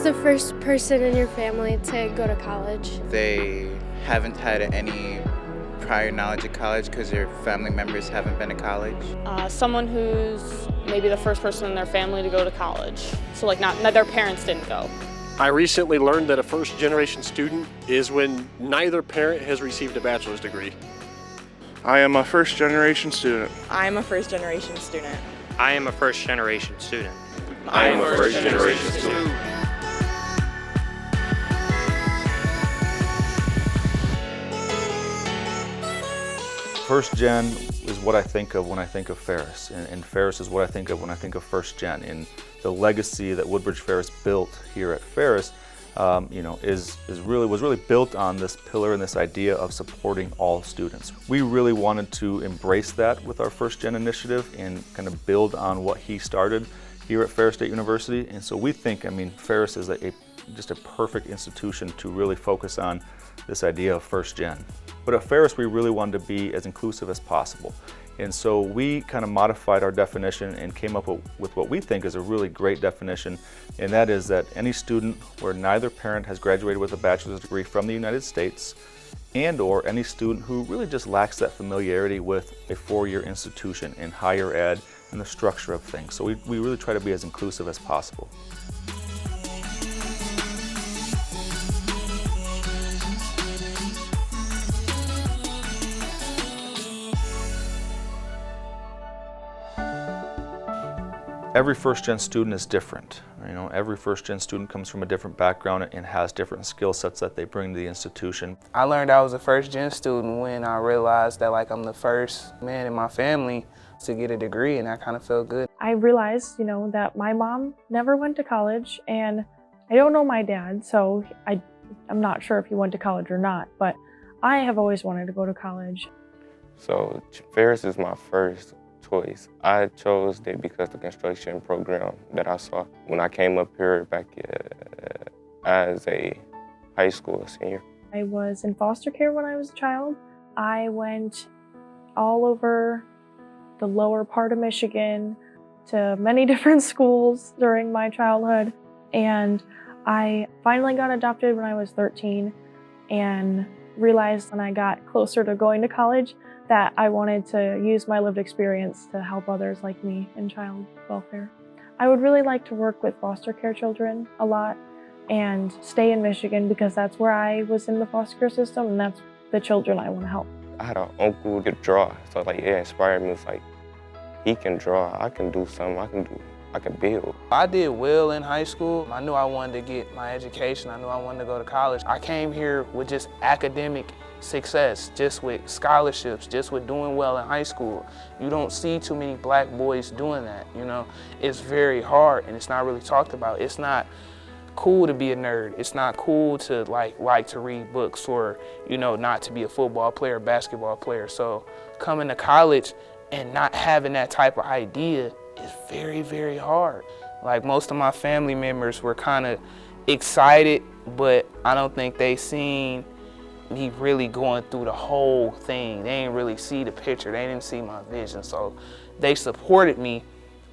the first person in your family to go to college? They haven't had any prior knowledge of college because their family members haven't been to college. Someone who's maybe the first person in their family to go to college. So like not their parents didn't go. I recently learned that a first-generation student is when neither parent has received a bachelor's degree. I am a first-generation student. I am a first-generation student. I am a first-generation student. I am a first-generation student. First gen is what I think of when I think of Ferris, and Ferris is what I think of when I think of first gen. And the legacy that Woodbridge Ferris built here at Ferris, was really built on this pillar and this idea of supporting all students. We really wanted to embrace that with our first gen initiative and kind of build on what he started here at Ferris State University. And so we think, Ferris is just a perfect institution to really focus on this idea of first gen. But at Ferris, we really wanted to be as inclusive as possible. And so we kind of modified our definition and came up with what we think is a really great definition, and that is that any student where neither parent has graduated with a bachelor's degree from the United States, and or any student who really just lacks that familiarity with a four-year institution in higher ed and the structure of things. So we really try to be as inclusive as possible. Every first-gen student is different. Every first-gen student comes from a different background and has different skill sets that they bring to the institution. I learned I was a first-gen student when I realized that I'm the first man in my family to get a degree, and I kind of felt good. I realized, that my mom never went to college, and I don't know my dad, so I'm not sure if he went to college or not, but I have always wanted to go to college. So Ferris is my first choice. I chose it because the construction program that I saw when I came up here back as a high school senior. I was in foster care when I was a child. I went all over the lower part of Michigan to many different schools during my childhood, and I finally got adopted when I was 13 and realized when I got closer to going to college that I wanted to use my lived experience to help others like me in child welfare. I would really like to work with foster care children a lot and stay in Michigan because that's where I was in the foster care system and that's the children I want to help. I had an uncle who could draw, so it inspired me. It's he can draw, I can do something, I can build. I did well in high school. I knew I wanted to get my education. I knew I wanted to go to college. I came here with just academic success, just with scholarships, just with doing well in high school. You don't see too many black boys doing that, It's very hard and it's not really talked about. It's not cool to be a nerd. It's not cool to like to read books or, not to be a football player, basketball player. So coming to college and not having that type of idea is very, very hard. Most of my family members were kind of excited, but I don't think they seen me really going through the whole thing. They didn't really see the picture. They didn't see my vision. So they supported me,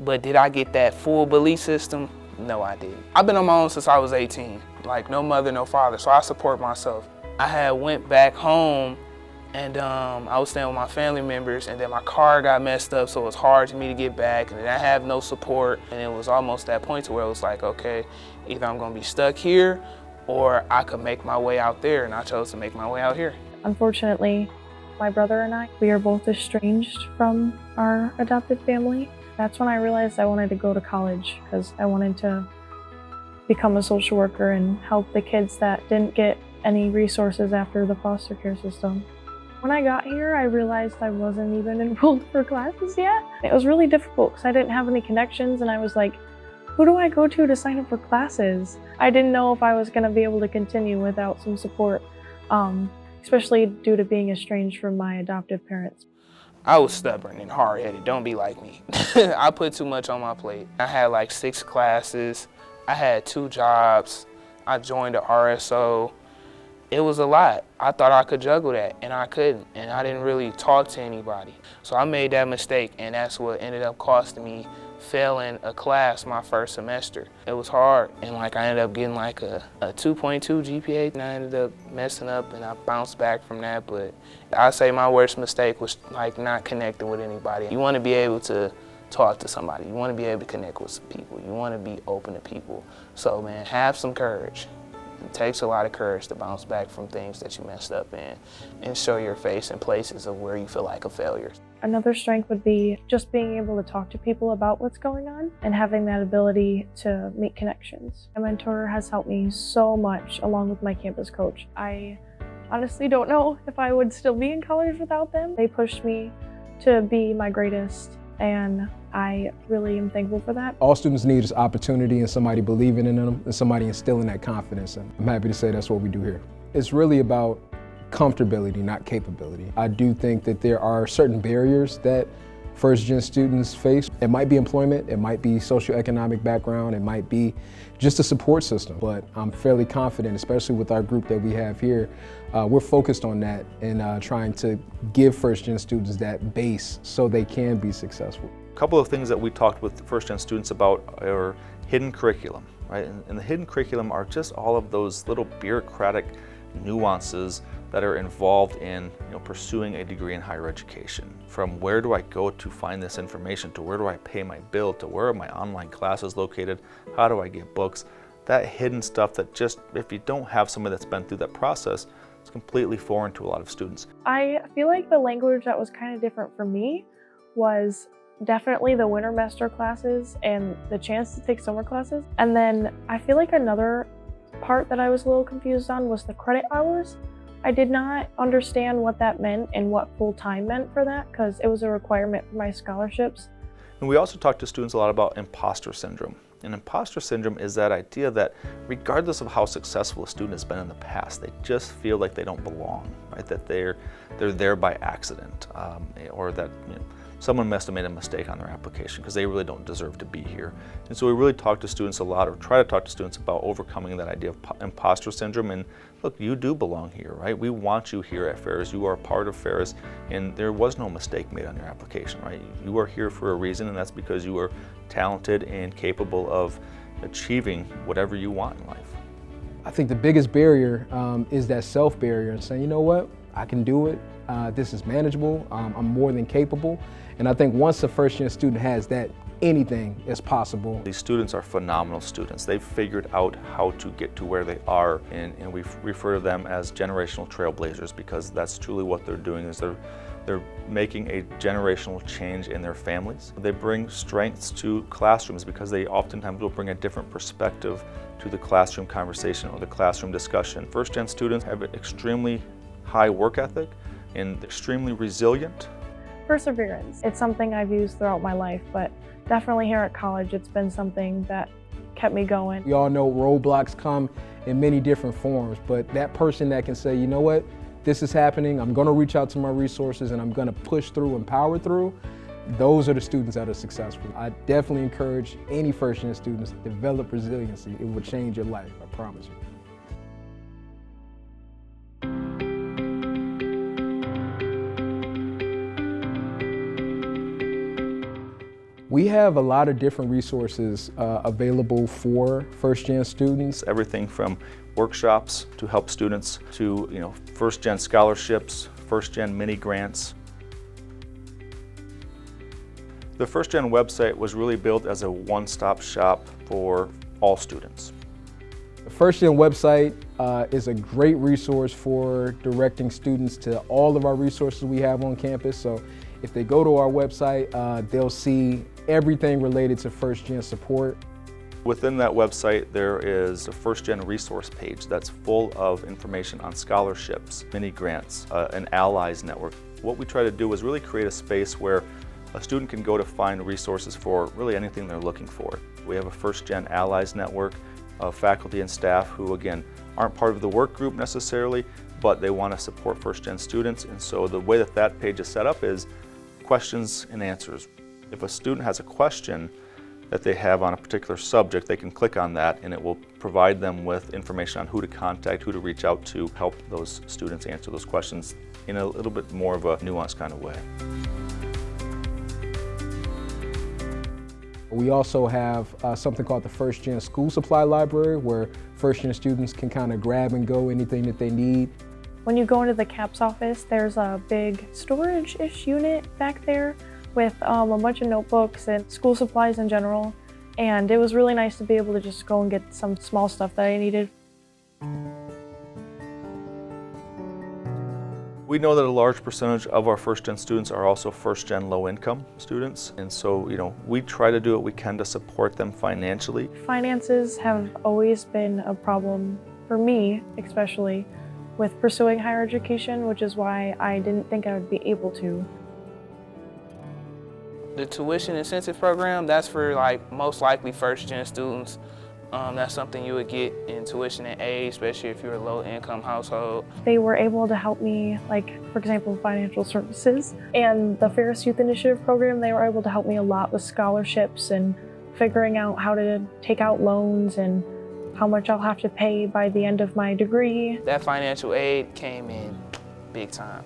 but did I get that full belief system? No, I didn't. I've been on my own since I was 18. No mother, no father, so I support myself. I had went back home and I was staying with my family members, and then my car got messed up, so it was hard for me to get back, and then I have no support, and it was almost that point to where it was okay, either I'm gonna be stuck here or I could make my way out there, and I chose to make my way out here. Unfortunately, my brother and I, we are both estranged from our adopted family. That's when I realized I wanted to go to college because I wanted to become a social worker and help the kids that didn't get any resources after the foster care system. When I got here, I realized I wasn't even enrolled for classes yet. It was really difficult because I didn't have any connections, and I was like, who do I go to sign up for classes? I didn't know if I was going to be able to continue without some support, especially due to being estranged from my adoptive parents. I was stubborn and hard-headed. Don't be like me. I put too much on my plate. I had 6 classes. I had 2 jobs. I joined the RSO. It was a lot. I thought I could juggle that, and I couldn't, and I didn't really talk to anybody. So I made that mistake, and that's what ended up costing me failing a class my first semester. It was hard, and I ended up getting a 2.2 GPA, and I ended up messing up, and I bounced back from that. But I'd say my worst mistake was not connecting with anybody. You want to be able to talk to somebody. You want to be able to connect with some people. You want to be open to people. So man, have some courage. It takes a lot of courage to bounce back from things that you messed up in and show your face in places of where you feel like a failure. Another strength would be just being able to talk to people about what's going on and having that ability to make connections. My mentor has helped me so much along with my campus coach. I honestly don't know if I would still be in college without them. They pushed me to be my greatest, and I really am thankful for that. All students need is opportunity and somebody believing in them and somebody instilling that confidence. And I'm happy to say that's what we do here. It's really about comfortability, not capability. I do think that there are certain barriers that first-gen students face. It might be employment, it might be socioeconomic background, it might be just a support system. But I'm fairly confident, especially with our group that we have here, we're focused on that and trying to give first-gen students that base so they can be successful. A couple of things that we talked with first-gen students about are hidden curriculum, right? And the hidden curriculum are just all of those little bureaucratic nuances that are involved in pursuing a degree in higher education. From where do I go to find this information, to where do I pay my bill, to where are my online classes located, how do I get books. That hidden stuff that just, if you don't have somebody that's been through that process, it's completely foreign to a lot of students. I feel like the language that was kind of different for me was definitely the winter semester classes and the chance to take summer classes. And then I feel like another part that I was a little confused on was the credit hours. I did not understand what that meant and what full-time meant for that, because it was a requirement for my scholarships. And we also talked to students a lot about imposter syndrome. And imposter syndrome is that idea that regardless of how successful a student has been in the past, they just feel like they don't belong, right? That they're there by accident, or that someone must have made a mistake on their application because they really don't deserve to be here. And so we really talk to students a lot, or try to talk to students about overcoming that idea of imposter syndrome. And look, you do belong here, right? We want you here at Ferris. You are a part of Ferris, and there was no mistake made on your application, right? You are here for a reason, and that's because you are talented and capable of achieving whatever you want in life. I think the biggest barrier is that self-barrier and saying, you know what, I can do it. This is manageable. I'm more than capable. And I think once a first-year student has that, anything is possible. These students are phenomenal students. They've figured out how to get to where they are, and we refer to them as generational trailblazers, because that's truly what they're doing. Is they're making a generational change in their families. They bring strengths to classrooms because they oftentimes will bring a different perspective to the classroom conversation or the classroom discussion. First-gen students have an extremely high work ethic and extremely resilient. Perseverance. It's something I've used throughout my life, but definitely here at college, it's been something that kept me going. We all know roadblocks come in many different forms, but that person that can say, you know what, this is happening, I'm gonna reach out to my resources and I'm gonna push through and power through, those are the students that are successful. I definitely encourage any first-year students to develop resiliency. It will change your life, I promise you. We have a lot of different resources available for first-gen students. Everything from workshops to help students to first-gen scholarships, first-gen mini grants. The first-gen website was really built as a one-stop shop for all students. The first-gen website is a great resource for directing students to all of our resources we have on campus. So if they go to our website, they'll see everything related to first-gen support. Within that website, there is a first-gen resource page that's full of information on scholarships, mini grants, an allies network. What we try to do is really create a space where a student can go to find resources for really anything they're looking for. We have a first-gen allies network of faculty and staff who, again, aren't part of the work group necessarily, but they want to support first-gen students. And so the way that that page is set up is questions and answers. If a student has a question that they have on a particular subject, they can click on that and it will provide them with information on who to contact, who to reach out to help those students answer those questions in a little bit more of a nuanced kind of way. We also have something called the First Gen School Supply Library, where first gen students can kind of grab and go anything that they need. When you go into the CAPS office, there's a big storage-ish unit back there with a bunch of notebooks and school supplies in general. And it was really nice to be able to just go and get some small stuff that I needed. We know that a large percentage of our first-gen students are also first-gen low-income students, and so we try to do what we can to support them financially. Finances have always been a problem for me, especially with pursuing higher education, which is why I didn't think I would be able to. The tuition incentive program, that's for most likely first-gen students. That's something you would get in tuition and aid, especially if you're a low-income household. They were able to help me, for example, financial services. And the Ferris Youth Initiative program, they were able to help me a lot with scholarships and figuring out how to take out loans and how much I'll have to pay by the end of my degree. That financial aid came in big time.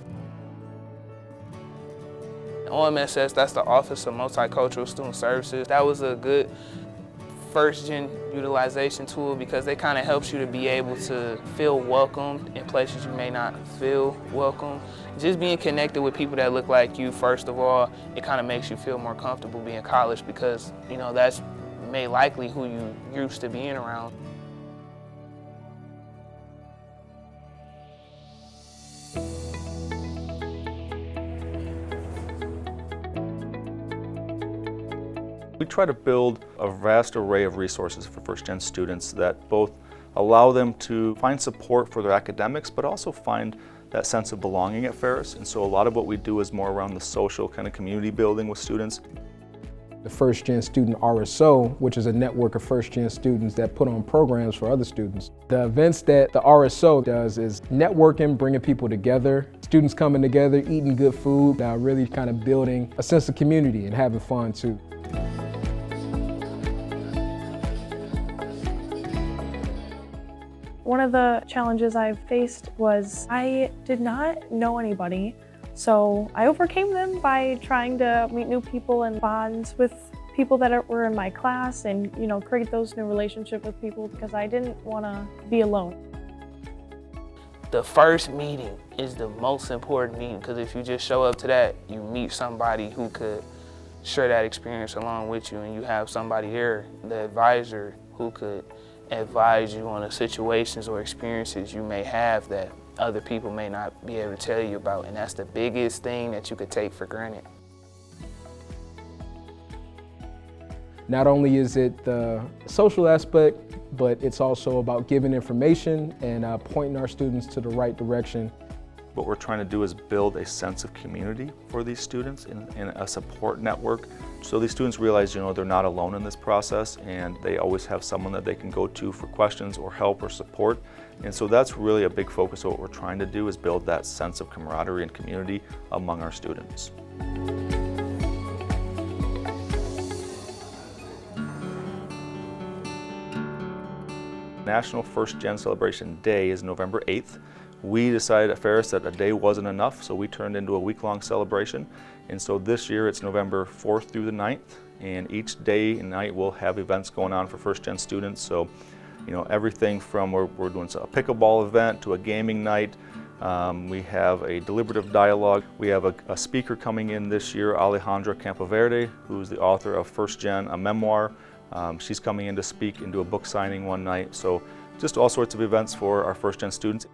OMSS, that's the Office of Multicultural Student Services. That was a good first-gen utilization tool because it kind of helps you to be able to feel welcomed in places you may not feel welcome. Just being connected with people that look like you, first of all, it kind of makes you feel more comfortable being in college because, that's may likely who you used to being around. We try to build a vast array of resources for first-gen students that both allow them to find support for their academics, but also find that sense of belonging at Ferris. And so a lot of what we do is more around the social kind of community building with students. The First Gen Student RSO, which is a network of First Gen students that put on programs for other students. The events that the RSO does is networking, bringing people together, students coming together, eating good food, really kind of building a sense of community and having fun too. One of the challenges I faced was I did not know anybody, so I overcame them by trying to meet new people and bonds with people that were in my class and, create those new relationships with people because I didn't want to be alone. The first meeting is the most important meeting because if you just show up to that, you meet somebody who could share that experience along with you and you have somebody there, the advisor, who could advise you on the situations or experiences you may have that other people may not be able to tell you about, and that's the biggest thing that you could take for granted. Not only is it the social aspect, but it's also about giving information and pointing our students to the right direction. What we're trying to do is build a sense of community for these students in a support network. So these students realize, they're not alone in this process and they always have someone that they can go to for questions or help or support. And so that's really a big focus of what we're trying to do is build that sense of camaraderie and community among our students. National First Gen Celebration Day is November 8th. We decided at Ferris that a day wasn't enough, so we turned into a week-long celebration. And so this year it's November 4th through the 9th, and each day and night we'll have events going on for first-gen students. So, everything from we're doing a pickleball event to a gaming night. We have a deliberative dialogue. We have a speaker coming in this year, Alejandra Campoverde, who's the author of First Gen, a memoir. She's coming in to speak and do a book signing one night. So just all sorts of events for our first-gen students.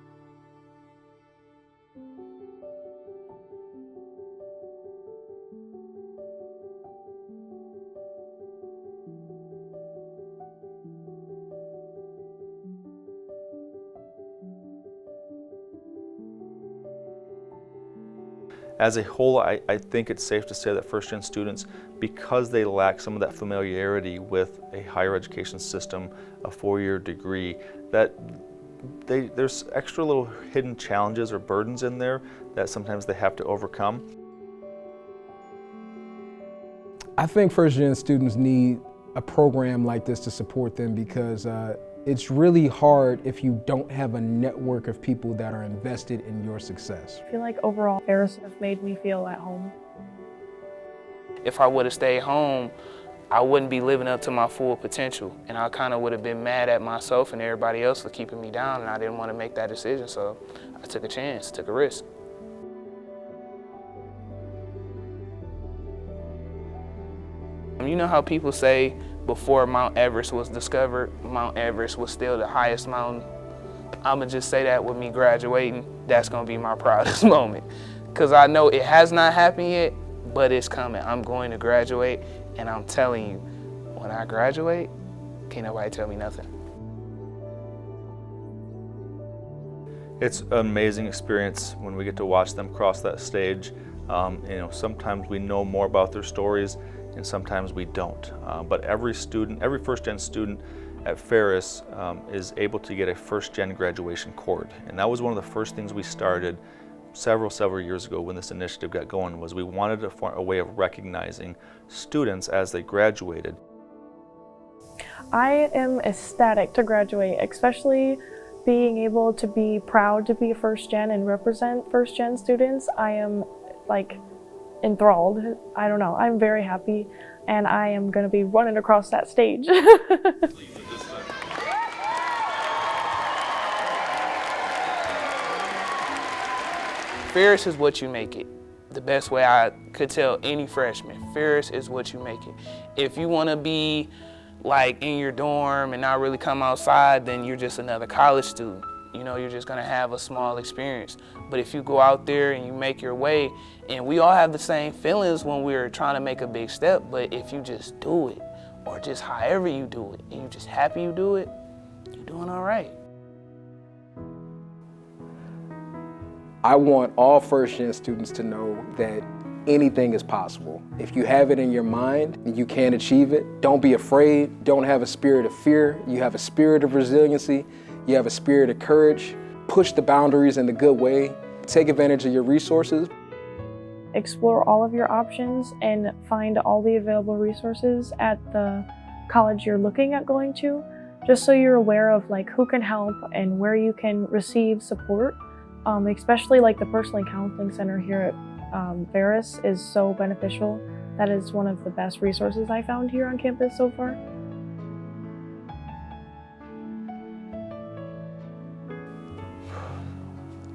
As a whole, I think it's safe to say that first-gen students, because they lack some of that familiarity with a higher education system, a four-year degree, that there's extra little hidden challenges or burdens in there that sometimes they have to overcome. I think first-gen students need a program like this to support them because it's really hard if you don't have a network of people that are invested in your success. I feel like overall, Ferris have made me feel at home. If I would have stayed home, I wouldn't be living up to my full potential. And I kind of would have been mad at myself and everybody else for keeping me down, and I didn't want to make that decision, so I took a chance, took a risk. You know how people say before Mount Everest was discovered, Mount Everest was still the highest mountain? I'ma just say that with me graduating, that's gonna be my proudest moment. Cause I know it has not happened yet, but it's coming. I'm going to graduate, and I'm telling you, when I graduate, can't nobody tell me nothing. It's an amazing experience when we get to watch them cross that stage. Sometimes we know more about their stories, and sometimes we don't. But every student, every first-gen student at Ferris is able to get a first-gen graduation cord. And that was one of the first things we started several years ago when this initiative got going, was we wanted a way of recognizing students as they graduated. I am ecstatic to graduate, especially being able to be proud to be a first-gen and represent first-gen students. I am enthralled. I don't know, I'm very happy, and I am going to be running across that stage. Ferris is what you make it. The best way I could tell any freshman, Ferris is what you make it. If you want to be in your dorm and not really come outside, then you're just another college student. You're just gonna have a small experience. But if you go out there and you make your way, and we all have the same feelings when we're trying to make a big step, but if you just do it, or just however you do it, and you're just happy you do it, you're doing all right. I want all first-gen students to know that anything is possible. If you have it in your mind and you can achieve it, don't be afraid. Don't have a spirit of fear. You have a spirit of resiliency. You have a spirit of courage. Push the boundaries in a good way. Take advantage of your resources. Explore all of your options and find all the available resources at the college you're looking at going to, just so you're aware of who can help and where you can receive support. Especially the Personal and Counseling Center here at Ferris is so beneficial. That is one of the best resources I found here on campus so far.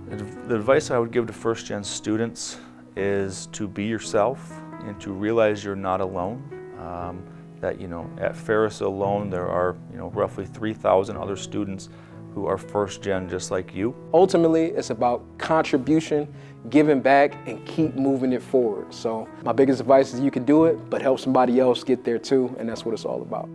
The advice I would give to first-gen students is to be yourself and to realize you're not alone. That at Ferris alone there are roughly 3,000 other students who are first-gen just like you. Ultimately, it's about contribution, giving back, and keep moving it forward. So my biggest advice is you can do it, but help somebody else get there too, and that's what it's all about.